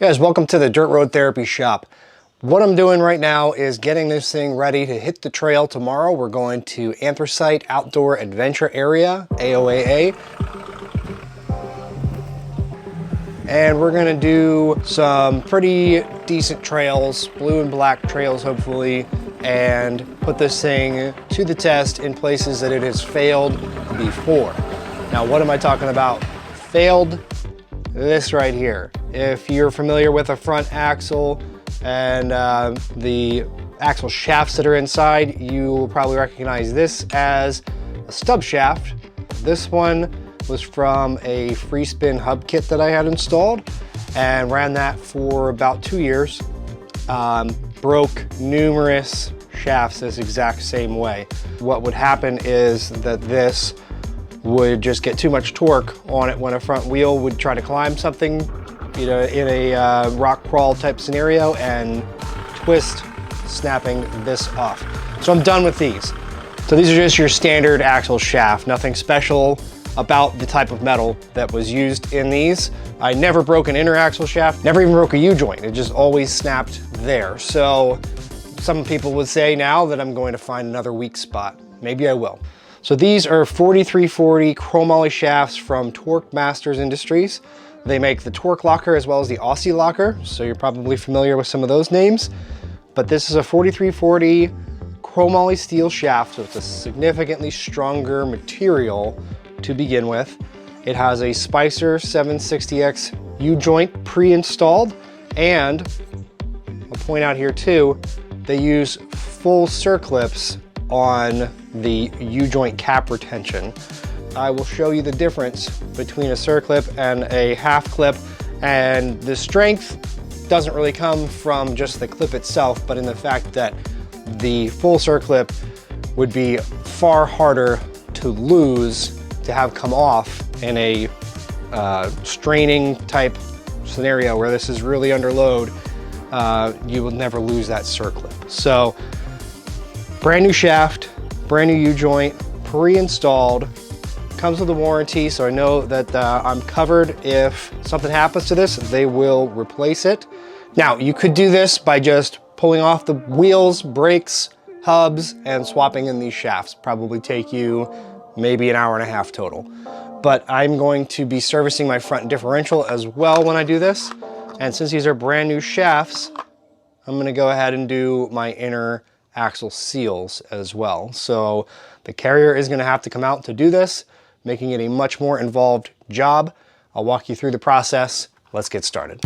Guys, welcome to the Dirt Road Therapy Shop. What I'm doing right now is getting this thing ready to hit the trail tomorrow. We're going to Anthracite Outdoor Adventure Area, AOAA. And we're gonna do some pretty decent trails, blue and black trails hopefully, and put this thing to the test in places that it has failed before. Now, what am I talking about? Failed? This right here. If you're familiar with a front axle and the axle shafts that are inside, you will probably recognize this as a stub shaft. This one was from a free spin hub kit that I had installed and ran that for about 2 years. Broke numerous shafts this exact same way. What would happen is that this would just get too much torque on it when a front wheel would try to climb something, you know, in a rock crawl type scenario and twist, snapping this off. So I'm done with these. So these are just your standard axle shaft, nothing special about the type of metal that was used in these. I never broke an inner axle shaft, never even broke a U-joint. It just always snapped there. So some people would say now that I'm going to find another weak spot. Maybe I will. So these are 4340 Chromoly Shafts from TORQ Masters Industries. They make the TORQ locker as well as the Aussie locker, so you're probably familiar with some of those names. But this is a 4340 chromoly steel shaft, so it's a significantly stronger material to begin with. It has a Spicer 760X U-joint pre-installed, and I'll point out here too, they use full circlips on the U-joint cap retention. I will show you the difference between a circlip and a half clip, and the strength doesn't really come from just the clip itself, but in the fact that the full circlip would be far harder to lose, to have come off in a straining type scenario where this is really under load. You will never lose that circlip. So brand new shaft, brand new U-joint, pre-installed, comes with a warranty, so I know that I'm covered. If something happens to this, they will replace it. Now, you could do this by just pulling off the wheels, brakes, hubs, and swapping in these shafts. Probably take you maybe an hour and a half total. But I'm going to be servicing my front differential as well when I do this. And since these are brand new shafts, I'm gonna go ahead and do my inner axle seals as well. So the carrier is gonna have to come out to do this, making it a much more involved job. I'll walk you through the process. Let's get started.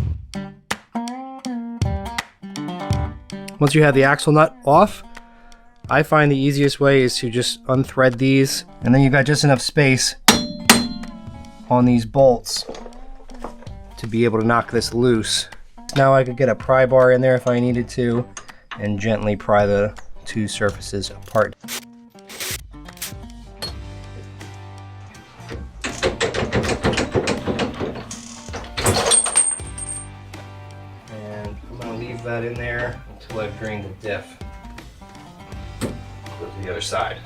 Once you have the axle nut off, I find the easiest way is to just unthread these, and then you've got just enough space on these bolts to be able to knock this loose. Now I could get a pry bar in there if I needed to and gently pry the two surfaces apart. And I'm gonna leave that in there until I've drained the diff. Go to the other side.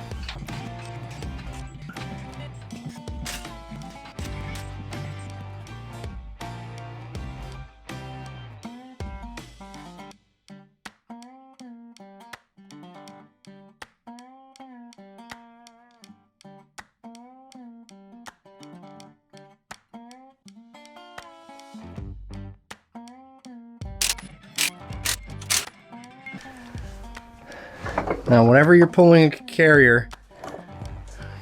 Now, whenever you're pulling a carrier,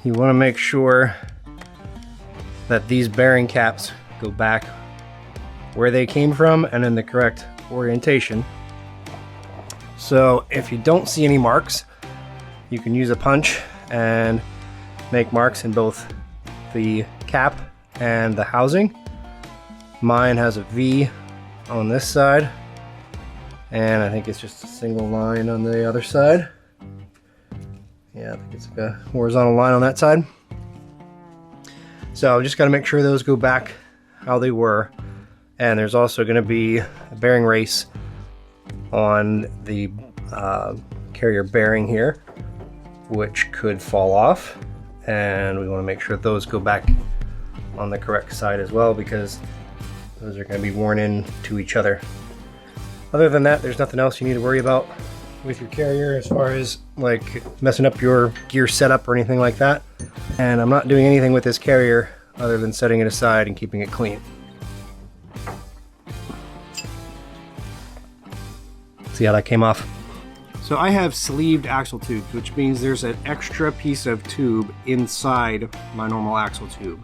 you want to make sure that these bearing caps go back where they came from and in the correct orientation. So if you don't see any marks, you can use a punch and make marks in both the cap and the housing. Mine has a V on this side, and I think it's just a single line on the other side. Yeah, I think it's like a horizontal line on that side. So just got to make sure those go back how they were. And there's also going to be a bearing race on the carrier bearing here, which could fall off. And we want to make sure those go back on the correct side as well, because Those are going to be worn in to each other. Other than that, there's nothing else you need to worry about with your carrier as far as like messing up your gear setup or anything like that. And I'm not doing anything with this carrier other than setting it aside and keeping it clean. See how that came off? So I have sleeved axle tubes, which means there's an extra piece of tube inside my normal axle tube,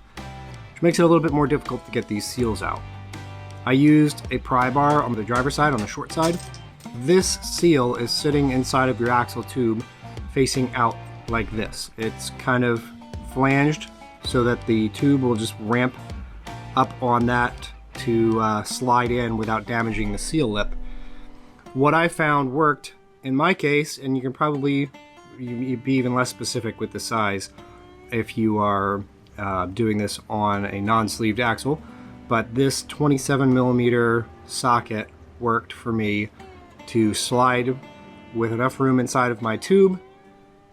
which makes it a little bit more difficult to get these seals out. I used a pry bar on the driver's side, on the short side. This seal is sitting inside of your axle tube facing out like this. It's kind of flanged so that the tube will just ramp up on that to slide in without damaging the seal lip. What I found worked in my case, and you can probably be even less specific with the size if you are doing this on a non-sleeved axle, but this 27mm socket worked for me to slide with enough room inside of my tube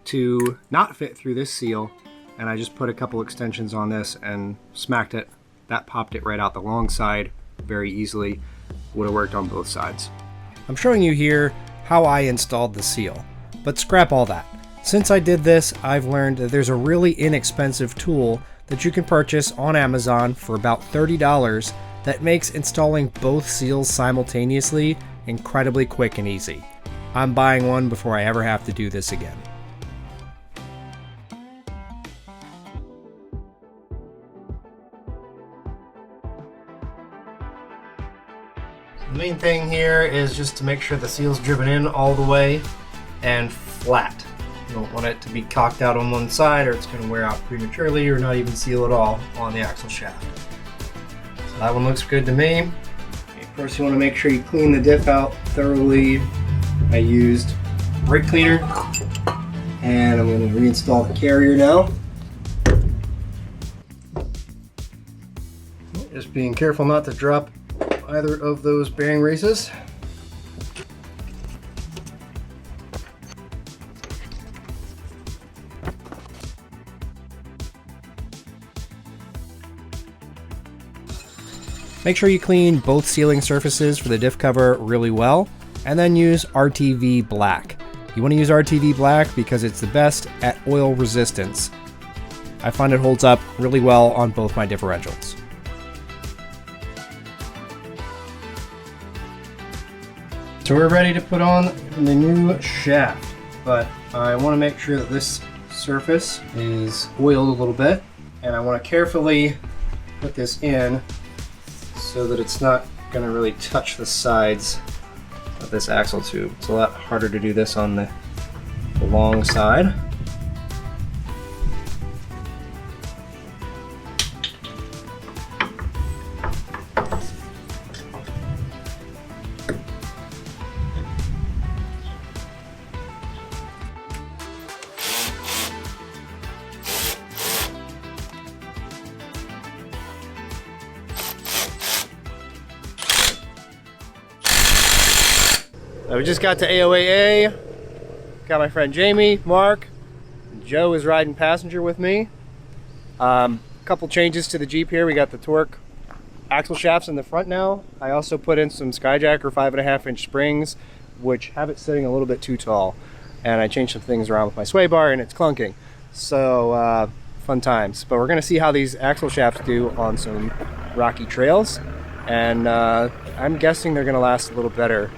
to not fit through this seal, and I just put a couple extensions on this and smacked it. That popped it right out the long side very easily. Would have worked on both sides. I'm showing you here how I installed the seal, but scrap all that. Since I did this, I've learned that there's a really inexpensive tool that you can purchase on Amazon for about $30 that makes installing both seals simultaneously incredibly quick and easy. I'm buying one before I ever have to do this again. The main thing here is just to make sure the seal's driven in all the way and flat. You don't want it to be cocked out on one side or it's going to wear out prematurely or not even seal at all on the axle shaft. So that one looks good to me. First you want to make sure you clean the diff out thoroughly. I used brake cleaner and I'm going to reinstall the carrier now. Just being careful not to drop either of those bearing races. Make sure you clean both sealing surfaces for the diff cover really well, and then use RTV Black. You want to use RTV Black because it's the best at oil resistance. I find it holds up really well on both my differentials. So we're ready to put on the new shaft, but I want to make sure that this surface is oiled a little bit, and I want to carefully put this in so that it's not going to really touch the sides of this axle tube. It's a lot harder to do this on the long side. We just got to AOAA, got my friend Jamie, Mark, and Joe is riding passenger with me. Couple changes to the Jeep here. We got the TORQ axle shafts in the front now. I also put in some Skyjacker 5.5-inch springs, which have it sitting a little bit too tall. And I changed some things around with my sway bar and it's clunking. So fun times. But we're gonna see how these axle shafts do on some rocky trails. And I'm guessing they're gonna last a little better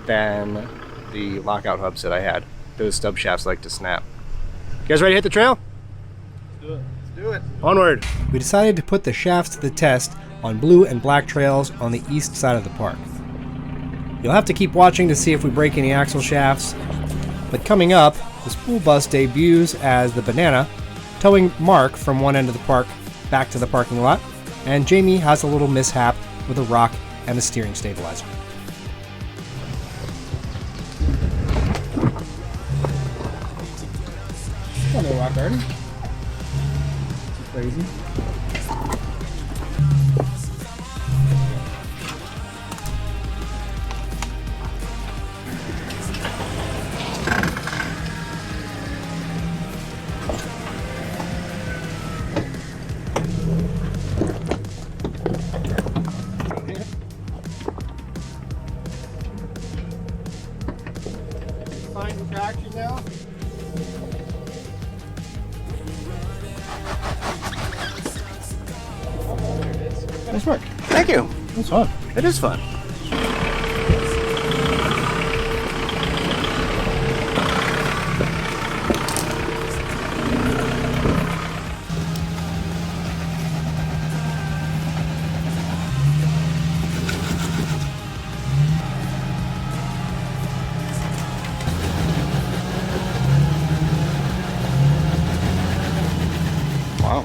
than the lockout hubs that I had. Those stub shafts like to snap. You guys ready to hit the trail? Let's do it. Let's do it. Onward. We decided to put the shafts to the test on blue and black trails on the east side of the park. You'll have to keep watching to see if we break any axle shafts, but coming up, the school bus debuts as the Banana, towing Mark from one end of the park back to the parking lot, and Jamie has a little mishap with a rock and a steering stabilizer. Come on, rock garden. Crazy. finding traction now. Nice work. Thank you. It's fun. It is fun. Wow.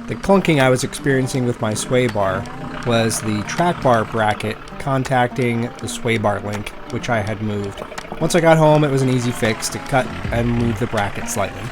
The clunking I was experiencing with my sway bar was the track bar bracket contacting the sway bar link, which I had moved. Once I got home, it was an easy fix to cut and move the bracket slightly.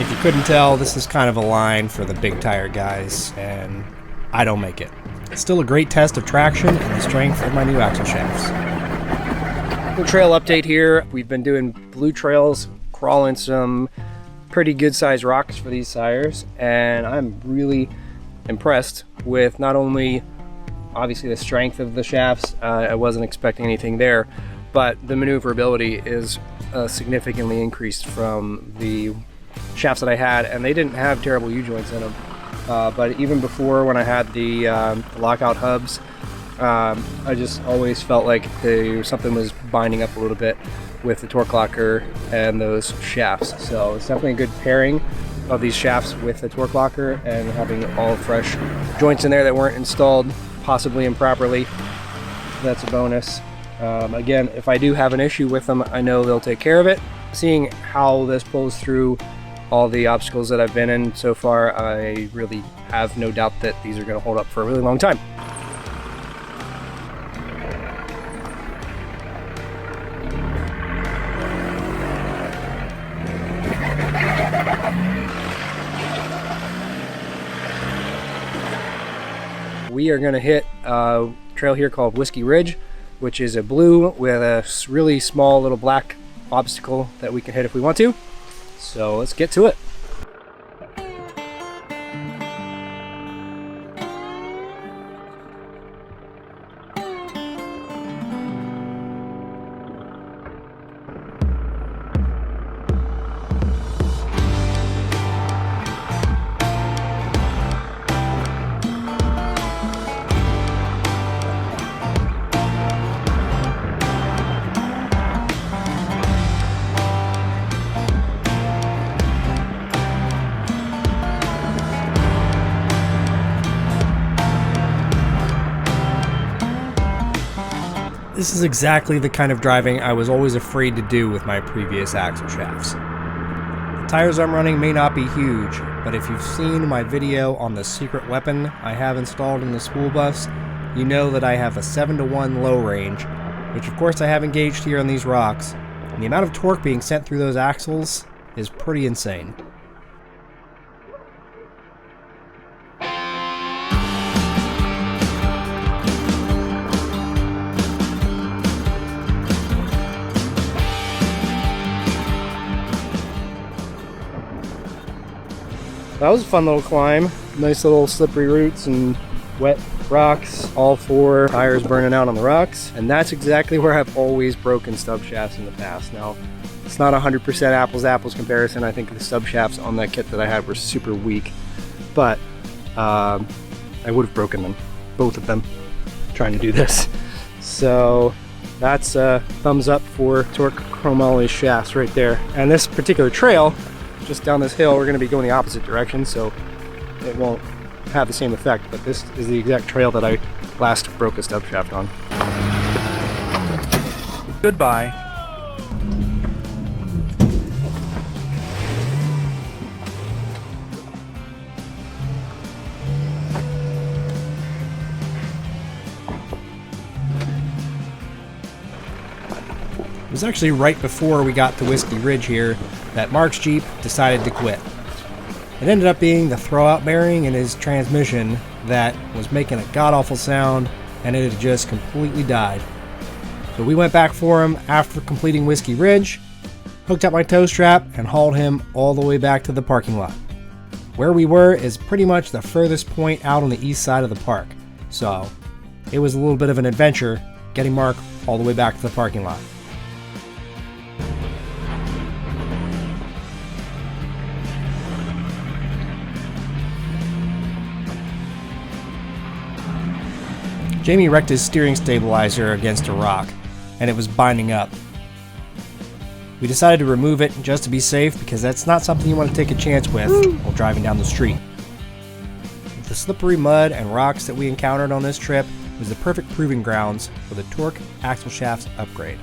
If you couldn't tell, this is kind of a line for the big tire guys, and I don't make it. It's still a great test of traction and the strength of my new axle shafts. Little trail update here. We've been doing blue trails, crawling some pretty good sized rocks for these tires, and I'm really impressed with not only obviously the strength of the shafts, I wasn't expecting anything there, but the maneuverability is significantly increased from the shafts that I had, and they didn't have terrible U-joints in them. But even before, when I had the lockout hubs, I just always felt like something was binding up a little bit with the torque locker and those shafts. So it's definitely a good pairing of these shafts with the torque locker and having all fresh joints in there that weren't installed possibly improperly. That's a bonus. Again, if I do have an issue with them, I know they'll take care of it. Seeing how this pulls through all the obstacles that I've been in so far, I really have no doubt that these are going to hold up for a really long time. We are going to hit a trail here called Whiskey Ridge, which is a blue with a really small little black obstacle that we can hit if we want to. So let's get to it. This is exactly the kind of driving I was always afraid to do with my previous axle shafts. The tires I'm running may not be huge, but if you've seen my video on the secret weapon I have installed in the school bus, you know that I have a 7-to-1 low range, which of course I have engaged here on these rocks, and the amount of torque being sent through those axles is pretty insane. That was a fun little climb. Nice little slippery roots and wet rocks, all 4 tires burning out on the rocks, and that's exactly where I've always broken stub shafts in the past. Now, it's not 100% apples to apples comparison. I think the stub shafts on that kit that I had were super weak, but I would have broken them, both of them, trying to do this. So that's a thumbs up for TORQ Chromoly Shafts right there. And this particular trail, just down this hill, we're going to be going the opposite direction, so it won't have the same effect, but this is the exact trail that I last broke a stub shaft on. Goodbye. It was actually right before we got to Whiskey Ridge here that Mark's Jeep decided to quit. It ended up being the throwout bearing in his transmission that was making a god-awful sound, and it had just completely died. So we went back for him after completing Whiskey Ridge, hooked up my tow strap, and hauled him all the way back to the parking lot. Where we were is pretty much the furthest point out on the east side of the park, so it was a little bit of an adventure getting Mark all the way back to the parking lot. Jamie wrecked his steering stabilizer against a rock, and it was binding up. We decided to remove it just to be safe because that's not something you want to take a chance with while driving down the street. The slippery mud and rocks that we encountered on this trip was the perfect proving grounds for the TORQ axle shafts upgrade.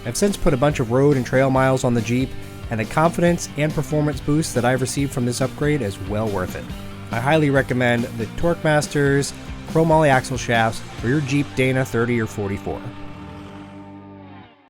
I've since put a bunch of road and trail miles on the Jeep, and the confidence and performance boost that I've received from this upgrade is well worth it. I highly recommend the TORQ Masters Chromoly axle shafts for your Jeep Dana 30 or 44.